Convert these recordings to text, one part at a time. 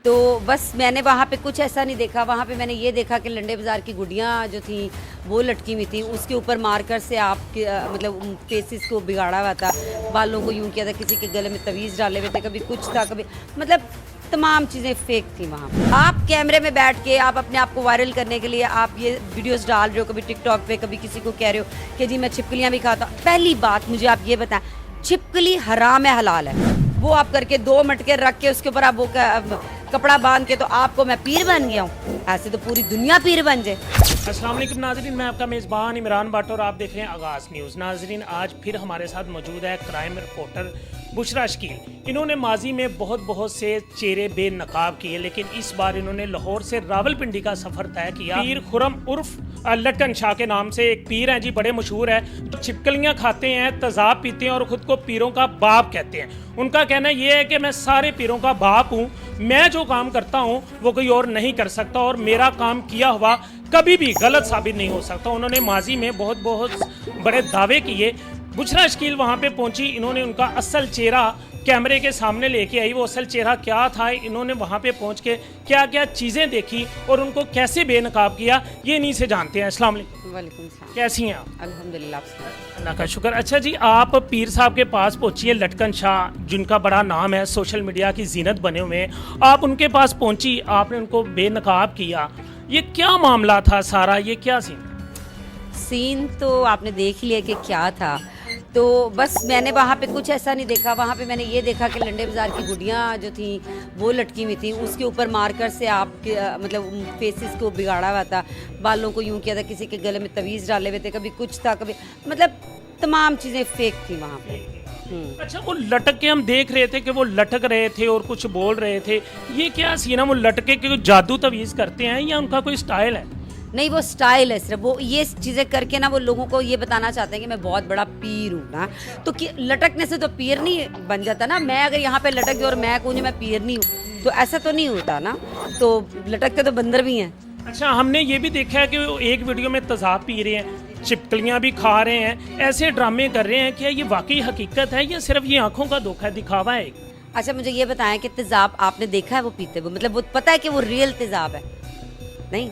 तो बस मैंने वहाँ पे कुछ ऐसा नहीं देखा। वहाँ पे मैंने ये देखा कि लंडे बाज़ार की गुड़ियाँ जो थी वो लटकी हुई थी, उसके ऊपर मार्कर से आपके मतलब फेसेस को बिगाड़ा हुआ था, बालों को यूँ किया था, किसी के गले में तवीज़ डाले हुए थे, कभी कुछ था, कभी मतलब तमाम चीज़ें फेक थी वहाँ पे। आप कैमरे में बैठ के आप अपने आप को वायरल करने के लिए आप ये वीडियोस डाल रहे हो, कभी टिकटॉक पे, कभी किसी को कह रहे हो कि जी मैं छिपकलियाँ भी खाता हूँ। पहली बात मुझे आप ये बताएं, छिपकली हराम है हलाल है? वो आप करके 2 मटके रख के उसके ऊपर आप वो कपड़ा बांध के तो आपको मैं पीर बन गया हूँ? ऐसे तो पूरी दुनिया पीर बन जाए। अस्सलाम वालेकुम नाजरीन, मैं आपका मेज़बान इमरान भट्ट और आप देख रहे हैं आगाज़ न्यूज़। नाजरीन, आज फिर हमारे साथ मौजूद है क्राइम रिपोर्टर बुशरा शकील। इन्होंने माजी में बहुत से चेहरे बेनकाब किए, लेकिन इस बार इन्होंने लाहौर से रावलपिंडी का सफ़र तय किया। पीर खुरम उर्फ लटकन शाह के नाम से एक पीर हैं जी, बड़े मशहूर है, जो छिपकलियाँ खाते हैं, तजाब पीते हैं और ख़ुद को पीरों का बाप कहते हैं। उनका कहना ये है कि मैं सारे पीरों का बाप हूँ, मैं जो काम करता हूँ वो कोई और नहीं कर सकता और मेरा काम किया हुआ कभी भी गलत साबित नहीं हो सकता। उन्होंने माजी में बहुत बड़े दावे किए। बुशरा शकील वहाँ पे पहुँची, इन्होंने उनका असल चेहरा कैमरे के सामने लेके आई। वो असल चेहरा क्या था, इन्होंने वहाँ पे पहुँच के क्या क्या चीज़ें देखी और उनको कैसे बेनकाब किया, ये इन्हीं से जानते हैं। अस्सलाम वालेकुम। वालेकुम सलाम। कैसी हैं आप? अल्हम्दुलिल्लाह। अल्लाह का शुक्र। अच्छा जी, आप पीर साहब के पास पहुँची है, लटकन शाह जिनका बड़ा नाम है, सोशल मीडिया की जीनत बने हुए हैं, आप उनके पास पहुँची, आपने उनको बेनकाब किया, ये क्या मामला था सारा, ये क्या सीन तो आपने देख लिया कि क्या था। तो बस मैंने वहाँ पे कुछ ऐसा नहीं देखा। वहाँ पे मैंने ये देखा कि लंडे बाज़ार की गुड़ियाँ जो थी वो लटकी हुई थी, उसके ऊपर मार्कर से आपके मतलब फेसेस को बिगाड़ा हुआ था, बालों को यूँ किया था, किसी के गले में तवीज़ डाले हुए थे, कभी कुछ था, कभी मतलब तमाम चीज़ें फेक थी वहाँ पे। अच्छा, वो लटक के हम देख रहे थे कि वो लटक रहे थे और कुछ बोल रहे थे, ये क्या सीन है? वो लटके के जादू तवीज़ करते हैं या उनका कोई स्टाइल है? नहीं, वो स्टाइल है सिर्फ। वो ये चीज़ें करके ना वो लोगों को ये बताना चाहते हैं कि मैं बहुत बड़ा पीर हूँ ना। तो लटकने से तो पीर नहीं बन जाता ना। मैं अगर यहाँ पे लटक गई और मैं कहूँ मैं पीर नहीं हूँ तो ऐसा तो नहीं होता ना। तो लटकते तो बंदर भी हैं। अच्छा, हमने ये भी देखा है कि वो एक वीडियो में तजाब पी रहे हैं, छिपकलियाँ भी खा रहे हैं, ऐसे ड्रामे कर रहे हैं। क्या ये वाकई हकीकत है या सिर्फ ये आंखों का धोखा है, दिखावा है? अच्छा, मुझे ये बताएं कि तेज़ाब आपने देखा है वो पीते हुए? मतलब वो पता है कि वो रियल तेज़ाब है? नहीं,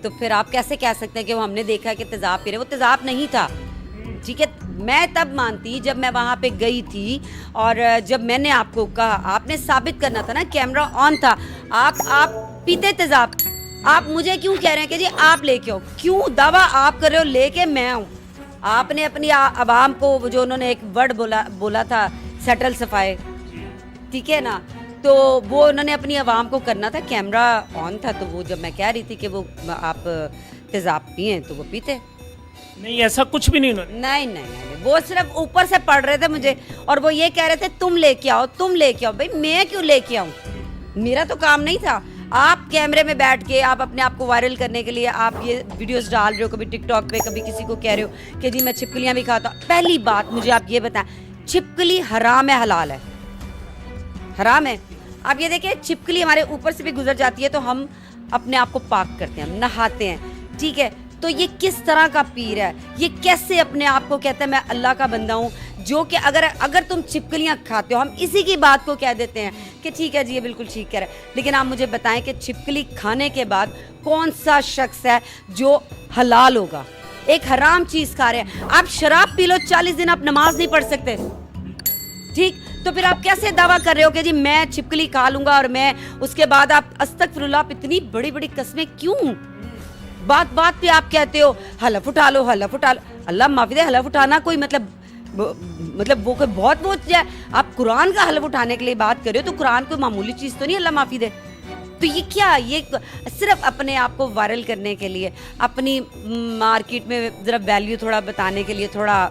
तो फिर आप कैसे कह सकते हैं कि वो हमने देखा है कि तेज़ाब पी रहे? वो तेज़ाब नहीं था, ठीक है। मैं तब मानती जब मैं वहाँ पे गई थी और जब मैंने आपको कहा, आपने साबित करना था ना, कैमरा ऑन था, आप पीते तेज़ाब। आप मुझे क्यों कह रहे हैं कि जी आप लेके आओ? क्यों दावा आप कर रहे हो लेके मैं आऊँ? आपने अपनी आवाम को जो उन्होंने एक वर्ड बोला था, सेटल सफाई, ठीक है ना, तो वो उन्होंने अपनी आवाम को करना था। कैमरा ऑन था, तो वो जब मैं कह रही थी कि वो आप तेज़ाब पिए तो वो पीते। नहीं, ऐसा कुछ भी नहीं उन्होंने। नहीं, वो सिर्फ ऊपर से पढ़ रहे थे मुझे और वो ये कह रहे थे तुम लेके आओ, तुम लेके आओ। भाई मैं क्यों लेके आऊँ? मेरा तो काम नहीं था। आप कैमरे में बैठ के आप अपने आप को वायरल करने के लिए आप ये वीडियोस डाल रहे हो, कभी टिकटॉक पे, कभी किसी को कह रहे हो कि जी मैं छिपकलियाँ भी खाता हूँ। पहली बात मुझे आप ये बताएं, छिपकली हराम है हलाल है? हराम है। आप ये देखिए, छिपकली हमारे ऊपर से भी गुजर जाती है तो हम अपने आप को पाक करते हैं, हम नहाते हैं, ठीक है। तो ये किस तरह का पीर है? ये कैसे अपने आप को कहता है मैं अल्लाह का बंदा हूँ? जो कि अगर तुम छिपकलियाँ खाते हो, हम इसी की बात को कह देते हैं कि ठीक है जी ये बिल्कुल ठीक कह रहा है। लेकिन आप मुझे बताएं कि छिपकली खाने के बाद कौन सा शख्स है जो हलाल होगा? एक हराम चीज़ खा रहे हैं। आप शराब पी लो, 40 दिन आप नमाज नहीं पढ़ सकते, ठीक, तो फिर आप कैसे दावा कर रहे हो कि जी मैं छिपकली खा लूंगा और मैं उसके बाद आप अस्तगफिरुल्लाह, इतनी बड़ी कस्में क्यों? बात पे आप कहते हो हलफ उठा लो, हलफ उठा लो। अल्लाह माफी दे, हलफ उठाना कोई मतलब वो कोई बहुत वो जाए। आप कुरान का हलफ उठाने के लिए बात कर रहे हो तो कुरान कोई मामूली चीज़ तो नहीं, अल्लाह माफी दे। तो ये क्या, ये सिर्फ अपने आप को वायरल करने के लिए, अपनी मार्केट में ज़रा वैल्यू थोड़ा बताने के लिए, थोड़ा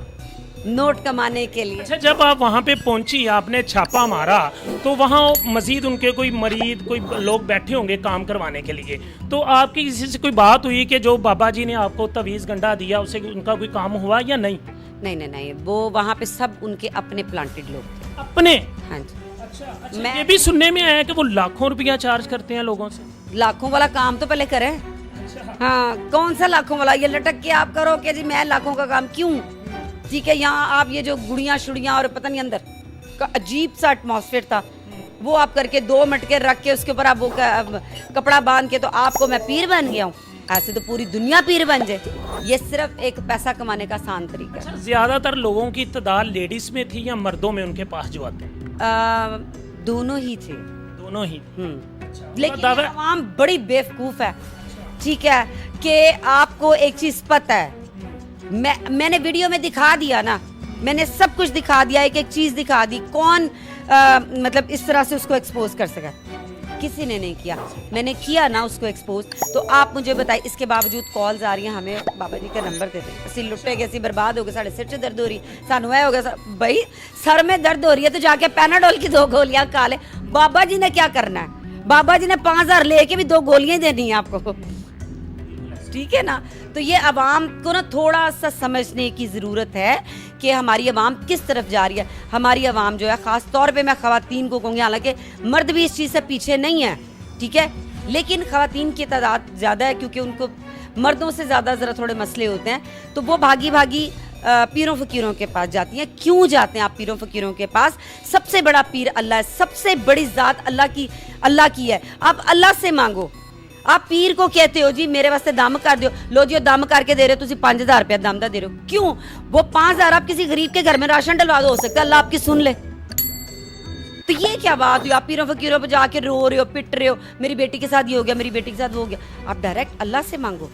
नोट कमाने के लिए। अच्छा, जब आप वहाँ पे पहुँची, आपने छापा मारा, तो वहाँ मजीद उनके कोई मरीद, कोई लोग बैठे होंगे काम करवाने के लिए, तो आपकी किसी से कोई बात हुई कि जो बाबा जी ने आपको तवीज़ गंडा दिया उससे उनका कोई काम हुआ या नहीं? नहीं, वो वहाँ पे सब उनके अपने प्लांटेड लोग थे। अपने? हाँ जी। अच्छा, मैं ये भी सुनने में आया कि वो लाखों रुपया चार्ज करते हैं लोगों से। लाखों वाला काम तो पहले करें। हाँ, कौन सा लाखों वाला? ये लटक के आप करो कि जी मैं लाखों का काम क्यों? ठीक है, यहाँ आप ये जो गुड़ियाँ शुड़ियाँ और पता नहीं अंदर का अजीब सा एटमॉस्फेयर था, वो आप करके 2 मटके रख के उसके ऊपर आप वो कपड़ा बांध के तो आपको मैं पीर बन गया हूँ। ऐसे तो पूरी दुनिया पीर बन जाए। ये सिर्फ एक पैसा कमाने का आसान तरीका है। ज्यादातर लोगों की तादाद लेडीज में थी या मर्दों में उनके पास जो आते हैं? दोनों ही थे। दोनों ही। लेकिन आवाम बड़ी बेवकूफ है, ठीक है, कि आपको एक चीज पता है, मैंने वीडियो में दिखा दिया ना, मैंने सब कुछ दिखा दिया, एक एक चीज दिखा दी। कौन मतलब इस तरह से उसको एक्सपोज कर सका? किसी ने नहीं किया। मैंने किया ना उसको एक्सपोज, तो आप मुझे बताइए। इसके बावजूद कॉल्स आ रही हैं, हमें बाबा जी का नंबर दे दें, असि लुटे गए, असि बर्बाद हो गए, साढ़े सिर से दर्द हो रही, सानू है हो गया। भाई सर में दर्द हो रही है तो जाके पैनाडोल की 2 गोलियां खा ले। बाबा जी ने क्या करना है? बाबा जी ने 5000 लेके भी 2 गोलियां देनी है आपको, ठीक है ना। तो ये अवाम को ना थोड़ा सा समझने की ज़रूरत है कि हमारी अवाम किस तरफ जा रही है। हमारी अवाम जो है, ख़ास तौर पे मैं ख़वातीन को कहूँगी, हालांकि मर्द भी इस चीज़ से पीछे नहीं है, ठीक है, लेकिन ख़वातीन की तादाद ज़्यादा है क्योंकि उनको मर्दों से ज़्यादा ज़रा थोड़े मसले होते हैं, तो वो भागी भागी पीरों फ़कीरों के पास जाती हैं। क्यों जाते हैं आप पीरों फ़कीरों के पास? सबसे बड़ा पीर अल्लाह है, सबसे बड़ी ज़ात अल्लाह की है। आप अल्लाह से मांगो। आप पीर को कहते हो जी मेरे वास्ते दम कर दो, लो जी दम करके दे रहे हो, तुम 5000 रुपया दम दा दे रहे हो। क्यों? वो 5000 आप किसी गरीब के घर में राशन डलवा दो, हो सकता है अल्लाह आपकी सुन ले। तो ये क्या बात हुई? आप पीरों फकीरों पे जाके रो रहे हो, पिट रहे हो, मेरी बेटी के साथ ये हो गया, मेरी बेटी के साथ वो हो गया। आप डायरेक्ट अल्लाह से मांगो,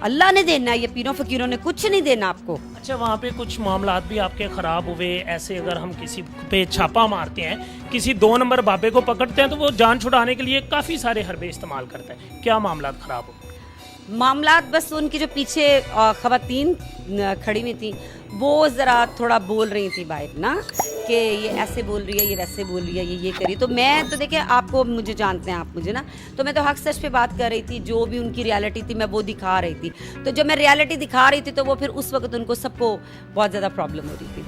अल्लाह ने देना है, ये पीरों फकीरों ने कुछ नहीं देना आपको। अच्छा, वहाँ पे कुछ मामलात भी आपके ख़राब हुए ऐसे? अगर हम किसी पे छापा मारते हैं, किसी 2 नंबर बाबे को पकड़ते हैं, तो वो जान छुड़ाने के लिए काफ़ी सारे हरबे इस्तेमाल करता है। क्या मामलात ख़राब हो? मामलात बस उनकी जो पीछे ख़वातीन खड़ी हुई थी, वो ज़रा थोड़ा बोल रही थी बाहर ना, कि ये ऐसे बोल रही है, ये वैसे बोल रही है, ये करी। तो मैं तो देखिए, आपको मुझे जानते हैं आप मुझे ना, तो मैं तो हक सच पे बात कर रही थी। जो भी उनकी रियलिटी थी मैं वो दिखा रही थी। तो जब मैं रियलिटी दिखा रही थी तो वो फिर उस वक्त उनको सबको बहुत ज़्यादा प्रॉब्लम हो रही थी।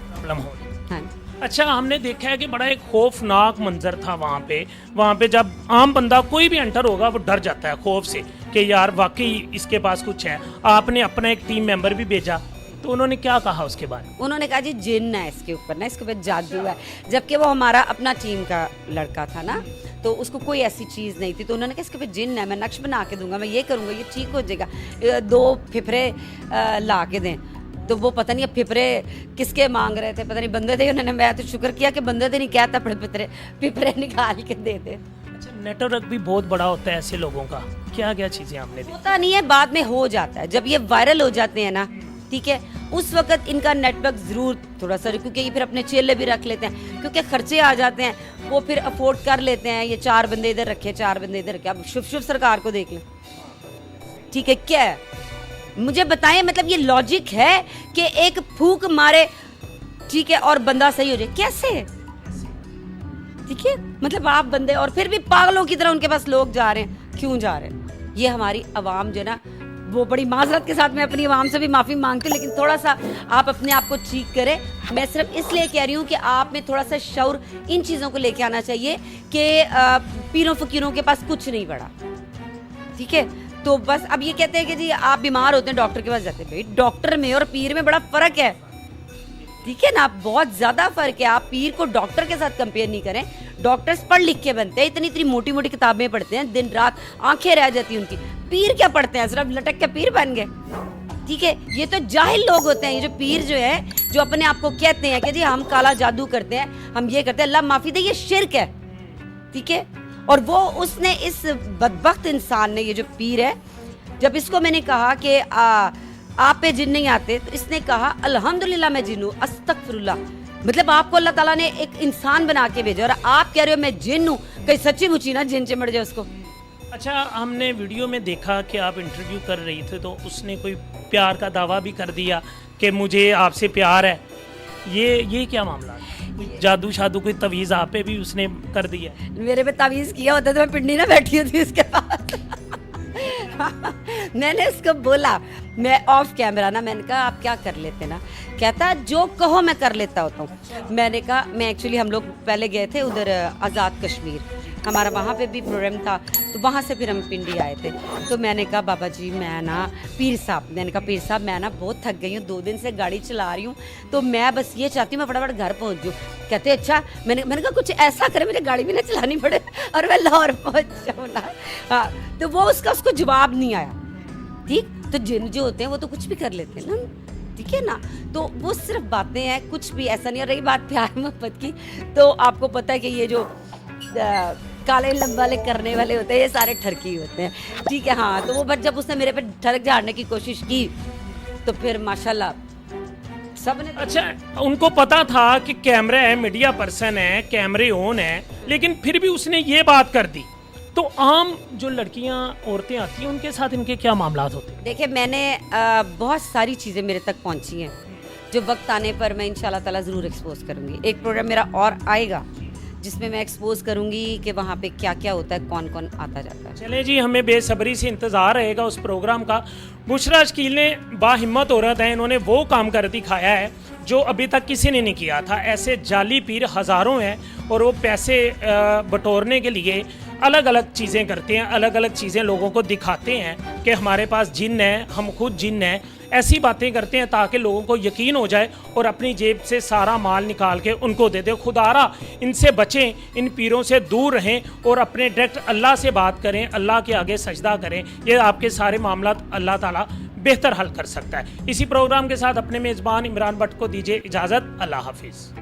हाँ। अच्छा, हमने देखा है कि बड़ा एक खौफनाक मंजर था वहाँ पे जब आम बंदा कोई भी एंटर होगा वो डर जाता है खौफ से कि यार वाकई इसके पास कुछ है। आपने अपना एक टीम मेंबर भी भेजा, तो उन्होंने क्या कहा उसके बाद? उन्होंने कहा जी जिन्न है इसके ऊपर ना, इसके ऊपर जादू है। जबकि वो हमारा अपना टीम का लड़का था ना, तो उसको कोई ऐसी चीज़ नहीं थी। तो उन्होंने कहा इसके ऊपर जिन्न है, मैं नक्श बना के दूंगा, मैं ये करूँगा, ये ठीक हो जाएगा, 2 फिफरे ला के दें। तो वो पता नहीं अब फिफरे किसके मांग रहे थे, पता नहीं बंदे थे उन्होंने। मैं तो शुक्र किया कि बंदे थे, नहीं कहता पड़े फिफरे निकाल के दे दे। अच्छा, नेटवर्क भी बहुत बड़ा होता है ऐसे लोगों का, क्या क्या चीज़ें आपने दी? होता नहीं है, बाद में हो जाता है। जब ये वायरल हो जाते हैं ना, ठीक है, उस वक्त इनका नेटवर्क ज़रूर थोड़ा सा, क्योंकि ये फिर अपने चेले भी रख लेते हैं, क्योंकि खर्चे आ जाते हैं, वो फिर अफोर्ड कर लेते हैं। ये 4 बंदे इधर रखे, 4 बंदे इधर रखे। अब शुभ सरकार को देख लें, ठीक है, क्या है मुझे बताएं, मतलब ये लॉजिक है कि एक फूक मारे, ठीक है, और बंदा सही हो जाए? कैसे? ठीक है, मतलब आप बंदे, और फिर भी पागलों की तरह उनके पास लोग जा रहे हैं। क्यों जा रहे हैं? ये हमारी आवाम जो ना, वो बड़ी माजरत के साथ मैं अपनी आवाम से भी माफ़ी मांगती हूँ, लेकिन थोड़ा सा आप अपने आप को ठीक करें। मैं सिर्फ इसलिए कह रही हूँ कि आप में थोड़ा सा शऊर इन चीज़ों को लेके आना चाहिए कि पीरों फकीरों के पास कुछ नहीं पड़ा, ठीक है। तो बस अब ये कहते हैं कि जी आप बीमार होते हैं डॉक्टर के पास जाते हैं। भाई डॉक्टर में और पीर में बड़ा फ़र्क है, ठीक है ना, बहुत ज़्यादा फ़र्क है। आप पीर को डॉक्टर के साथ कंपेयर नहीं करें। डॉक्टर्स पढ़ लिख के बनते हैं, इतनी इतनी मोटी मोटी किताबें पढ़ते हैं, दिन रात आंखें रह जाती हैं उनकी। पीर क्या पढ़ते हैं, सिर्फ लटक के पीर बन गए, ठीक है। ये तो जाहिल लोग होते हैं, ये जो पीर जो है, जो अपने आप को कहते हैं कि जी हम काला जादू करते हैं, हम ये करते हैं, अल्लाह माफ़ी दे, ये शिर्क है, ठीक है। और वो उसने, इस बदबख्त इंसान ने, ये जो पीर है, जब इसको मैंने कहा कि आप पे जिन नहीं आते, तो इसने कहा अल्हम्दुलिल्लाह मैं जिन हूँ, अस्तगफिरुल्लाह। मतलब आपको अल्लाह ताला ने एक इंसान बना के भेजा और आप कह रहे हो मैं जिन हूँ। कहीं सच्ची मुची ना जिन चिमड़ जाए उसको। अच्छा, हमने वीडियो में देखा कि आप इंटरव्यू कर रही थे, तो उसने कोई प्यार का दावा भी कर दिया कि मुझे आपसे प्यार है। ये क्या मामला है? जादू शादू कोई तवीज़ आप पे भी उसने कर दिया? मेरे पे तवीज़ किया होता तो मैं पिंडी ना बैठी होती उसके पास। मैंने उसको बोला, मैं ऑफ कैमरा ना, मैंने कहा आप क्या कर लेते ना, कहता जो कहो मैं कर लेता होता हूँ। मैंने कहा मैं एक्चुअली, हम लोग पहले गए थे उधर आज़ाद कश्मीर, हमारा वहाँ पे भी प्रोग्राम था, तो वहाँ से फिर हम पिंडी आए थे। तो मैंने कहा बाबा जी मैं ना पीर साहब, मैंने कहा पीर साहब मैं ना बहुत थक गई हूँ, 2 दिन से गाड़ी चला रही हूँ, तो मैं बस ये चाहती हूँ मैं फटाफट घर पहुँच जाऊँ। कहते अच्छा, मैंने कहा कुछ ऐसा करे मुझे गाड़ी भी ना चलानी पड़े और मैं लाहौर पहुँच जाऊँ ना। हाँ, तो वो उसको जवाब नहीं आया। ठीक, तो जिन जो होते हैं वो तो कुछ भी कर लेते हैं ना, ठीक है ना। तो वो सिर्फ बातें हैं, कुछ भी ऐसा नहीं। और रही बात प्यार मोहब्बत की, तो आपको पता है कि ये जो काले लंबे वाले करने वाले होते हैं ये सारे ठरकी होते हैं, ठीक है। हाँ, तो वो बट जब उसने मेरे पे ठरक झाड़ने की कोशिश की तो फिर माशाल्लाह सबने। अच्छा, उनको पता था कि कैमरा है, मीडिया पर्सन है, कैमरे ऑन है, लेकिन फिर भी उसने ये बात कर दी। तो आम जो लड़कियां औरतें आती हैं उनके साथ इनके क्या मामलात होते हैं? देखिए मैंने बहुत सारी चीज़ें मेरे तक पहुंची हैं जो वक्त आने पर मैं इंशाल्लाह ताला ज़रूर एक्सपोज करूंगी। एक प्रोग्राम मेरा और आएगा जिसमें मैं एक्सपोज करूंगी कि वहाँ पे क्या क्या होता है, कौन कौन आता जाता है। चले जी, हमें बेसब्री से इंतज़ार रहेगा उस प्रोग्राम का। बुशरा शकील ने बाहिम्मत औरत है, इन्होंने वो काम कर दिखाया है जो अभी तक किसी ने नहीं किया था। ऐसे जाली पीर हज़ारों हैं और वो पैसे बटोरने के लिए अलग अलग चीज़ें करते हैं, अलग अलग चीज़ें लोगों को दिखाते हैं कि हमारे पास जिन है, हम खुद जिन हैं। ऐसी बातें करते हैं ताकि लोगों को यकीन हो जाए और अपनी जेब से सारा माल निकाल के उनको दे दे। खुदारा इनसे बचें, इन पीरों से दूर रहें और अपने डायरेक्ट अल्लाह से बात करें, अल्लाह के आगे सजदा करें। ये आपके सारे मामलात अल्लाह ताला बेहतर हल कर सकता है। इसी प्रोग्राम के साथ अपने मेज़बान इमरान भट्ट को दीजिए इजाज़त। अल्लाह हाफिज़।